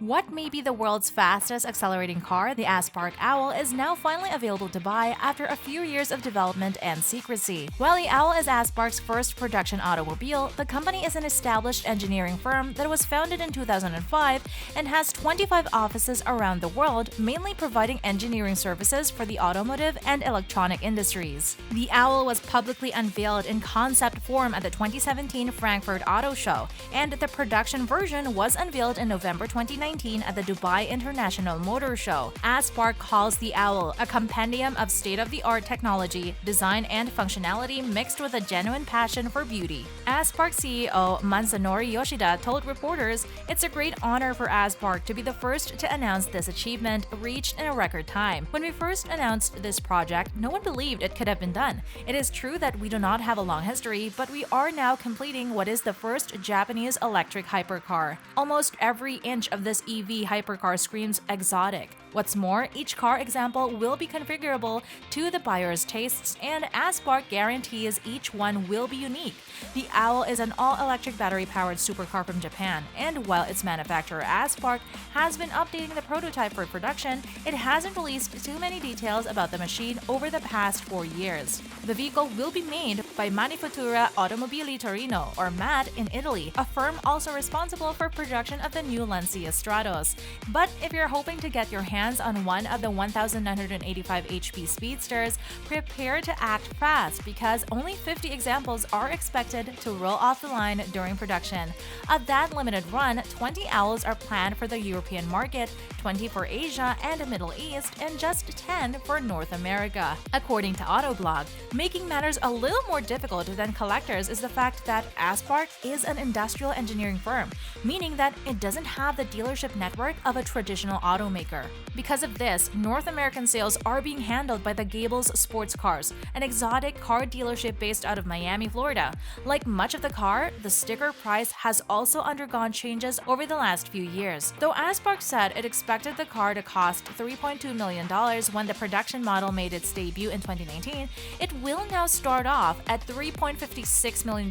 What may be the world's fastest accelerating car, the Aspark Owl, is now finally available to buy after a few years of development and secrecy. While the Owl is Aspark's first production automobile, the company is an established engineering firm that was founded in 2005 and has 25 offices around the world, mainly providing engineering services for the automotive and electronic industries. The Owl was publicly unveiled in concept form at the 2017 Frankfurt Auto Show, and the production version was unveiled in November 2019 at the Dubai International Motor Show. Aspark calls the Owl a compendium of state-of-the-art technology, design, and functionality mixed with a genuine passion for beauty. Aspark CEO Mansanori Yoshida told reporters, "It's a great honor for Aspark to be the first to announce this achievement reached in a record time. When we first announced this project, no one believed it could have been done. It is true that we do not have a long history, but we are now completing what is the first Japanese electric hypercar. Almost every inch of this EV hypercar screams exotic. What's more, each car example will be configurable to the buyer's tastes, and Aspark guarantees each one will be unique. The Owl is an all-electric battery-powered supercar from Japan, and while its manufacturer Aspark has been updating the prototype for production, it hasn't released too many details about the machine over the past 4 years. The vehicle will be made by Manifattura Automobili Torino, or MAT, in Italy, a firm also responsible for production of the new Lancia Stratos. But if you're hoping to get your hands on one of the 1,985 HP speedsters, prepare to act fast because only 50 examples are expected to roll off the line during production. Of that limited run, 20 Owls are planned for the European market, 20 for Asia and Middle East, and just 10 for North America. According to Autoblog, making matters a little more difficult than collectors is the fact that Aspark is an industrial engineering firm, meaning that it doesn't have the dealership network of a traditional automaker. Because of this, North American sales are being handled by the Gables Sports Cars, an exotic car dealership based out of Miami, Florida. Like much of the car, the sticker price has also undergone changes over the last few years. Though Aspark said it expected the car to cost $3.2 million when the production model made its debut in 2019, it will now start off at $3.56 million.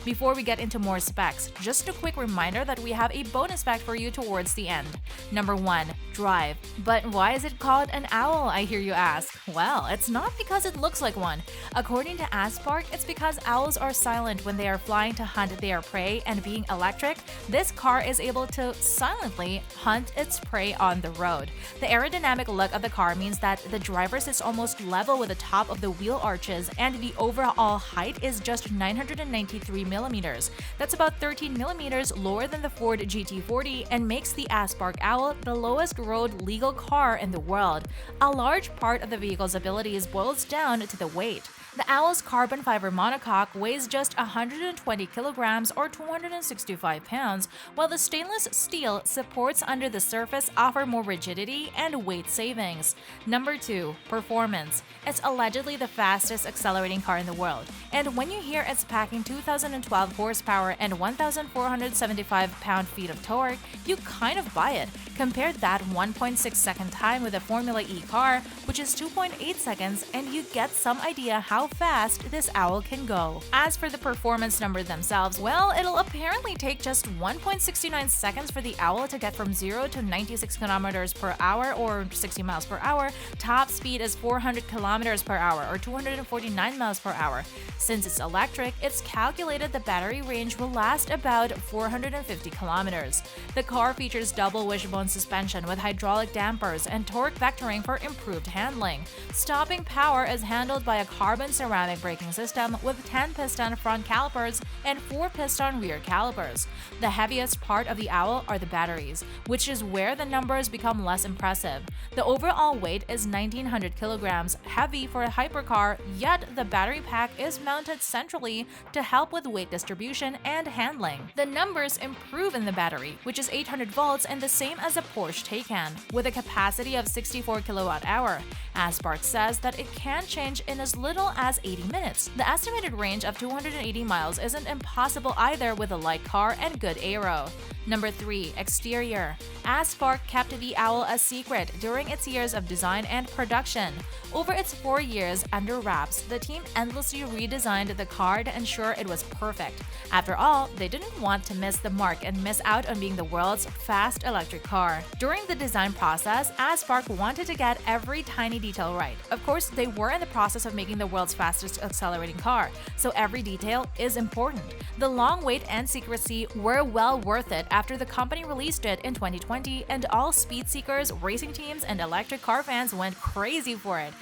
Before we get into more specs, just a quick reminder that we have a bonus fact for you towards the end. Number 1. Drive. But why is it called an owl, I hear you ask? Well, it's not because it looks like one. According to Aspark, it's because owls are silent when they are flying to hunt their prey, and being electric, this car is able to silently hunt its prey on the road. The aerodynamic look of the car means that the driver sits almost level with the top of the wheel arches, and the overall height is just 993 millimeters. That's about 13 millimeters lower than the Ford GT40 and makes the Aspark Owl the lowest road legal car in the world. A large part of the vehicle's abilities boils down to the weight. The Owl's carbon fiber monocoque weighs just 120 kilograms or 265 pounds, while the stainless steel supports under the surface offer more rigidity and weight savings. Number 2. Performance. It's allegedly the fastest accelerating car in the world, and when you hear it's packing 2,012 horsepower and 1,475 pound-feet of torque, you kind of buy it. Compare that 1.6-second time with a Formula E car, which is 2.8 seconds, and you get some idea how fast this Owl can go. As for the performance numbers themselves, well, it'll apparently take just 1.69 seconds for the Owl to get from 0 to 96 kilometers per hour or 60 miles per hour. Top speed is 400 kilometers per hour or 249 miles per hour. Since it's electric, it's calculated the battery range will last about 450 kilometers. The car features double wishbone suspension with hydraulic dampers and torque vectoring for improved handling. Stopping power is handled by a carbon ceramic braking system with 10-piston front calipers and 4-piston rear calipers. The heaviest part of the Owl are the batteries, which is where the numbers become less impressive. The overall weight is 1,900 kilograms, heavy for a hypercar, yet the battery pack is mounted centrally to help with weight distribution and handling. The numbers improve in the battery, which is 800 volts and the same as a Porsche Taycan, with a capacity of 64 kilowatt-hour. Aspark says that it can change in as little as 80 minutes. The estimated range of 280 miles isn't impossible either with a light car and good aero. Number 3. Exterior. Aspark kept the Owl a secret during its years of design and production. Over its 4 years under wraps, the team endlessly redesigned the car to ensure it was perfect. After all, they didn't want to miss the mark and miss out on being the world's fast electric car. During the design process, Aspark wanted to get every tiny detail right. Of course, they were in the process of making the world's fastest accelerating car, so every detail is important. The long wait and secrecy were well worth it after the company released it in 2020, and all speed seekers, racing teams, and electric car fans went crazy for it.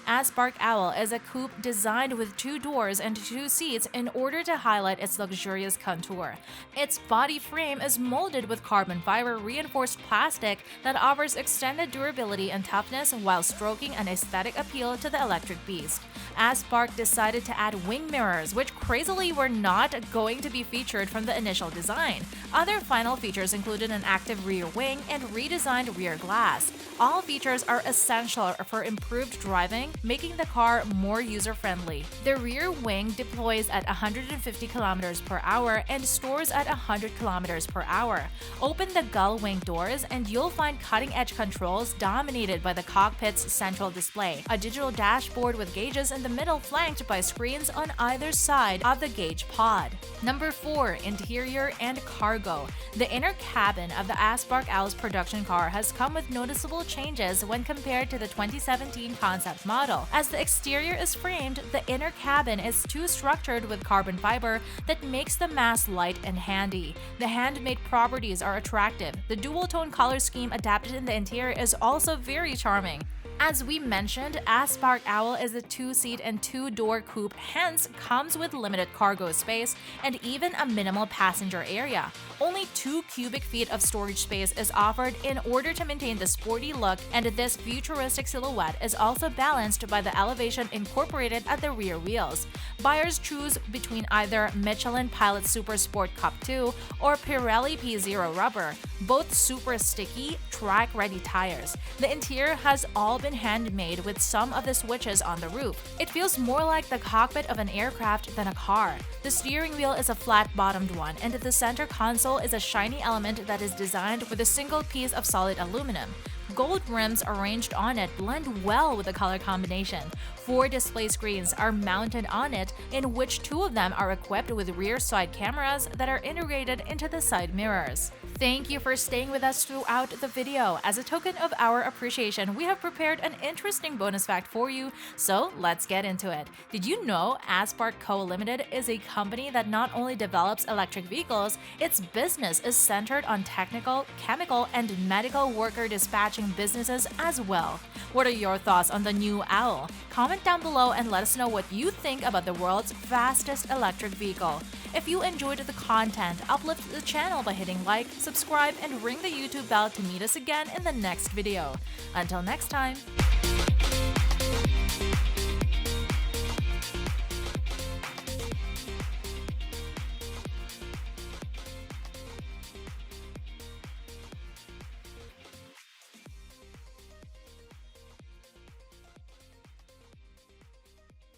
Aspark Owl is a coupe designed with 2 doors and 2 seats in order to highlight its luxurious contour. Its body frame is molded with carbon fiber reinforced plastic that offers extended durability and toughness while stroking an aesthetic appeal to the electric beast. Aspark decided to add wing mirrors, which crazily were not going to be featured from the initial design. Other final features included an active rear wing and redesigned rear glass. All features are essential for improved driving, making the car more user-friendly. The rear wing deploys at 150 km per hour and stores at 100 km per hour. Open the gull wing doors and you'll find cutting-edge controls dominated by the cockpit's central display, a digital dashboard with gauges in the middle flanked by screens on either side of the gauge pod. Number 4. Interior and cargo. The inner cabin of the Aspark Owl's production car has come with noticeable changes when compared to the 2017 concept model. As the exterior is framed, the inner cabin is too structured with carbon fiber that makes the mass light and handy. The handmade properties are attractive. The dual-tone color scheme adapted in the interior is also very charming. As we mentioned, Aspark Owl is a 2-seat and 2-door coupe, hence comes with limited cargo space and even a minimal passenger area. Only 2 cubic feet of storage space is offered in order to maintain the sporty look, and this futuristic silhouette is also balanced by the elevation incorporated at the rear wheels. Buyers choose between either Michelin Pilot Super Sport Cup 2 or Pirelli P0 rubber, both super sticky, track-ready tires. The interior has all been handmade with some of the switches on the roof. It feels more like the cockpit of an aircraft than a car. The steering wheel is a flat-bottomed one, and the center console is a shiny element that is designed with a single piece of solid aluminum. Gold rims arranged on it blend well with the color combination. 4 display screens are mounted on it, in which 2 of them are equipped with rear side cameras that are integrated into the side mirrors. Thank you for staying with us throughout the video. As a token of our appreciation, we have prepared an interesting bonus fact for you, so let's get into it. Did you know Aspark Co. Limited is a company that not only develops electric vehicles, its business is centered on technical, chemical, and medical worker dispatching businesses as well. What are your thoughts on the new Owl? Comment down below and let us know what you think about the world's fastest electric vehicle. If you enjoyed the content, uplift the channel by hitting like, subscribe, and ring the YouTube bell to meet us again in the next video. Until next time!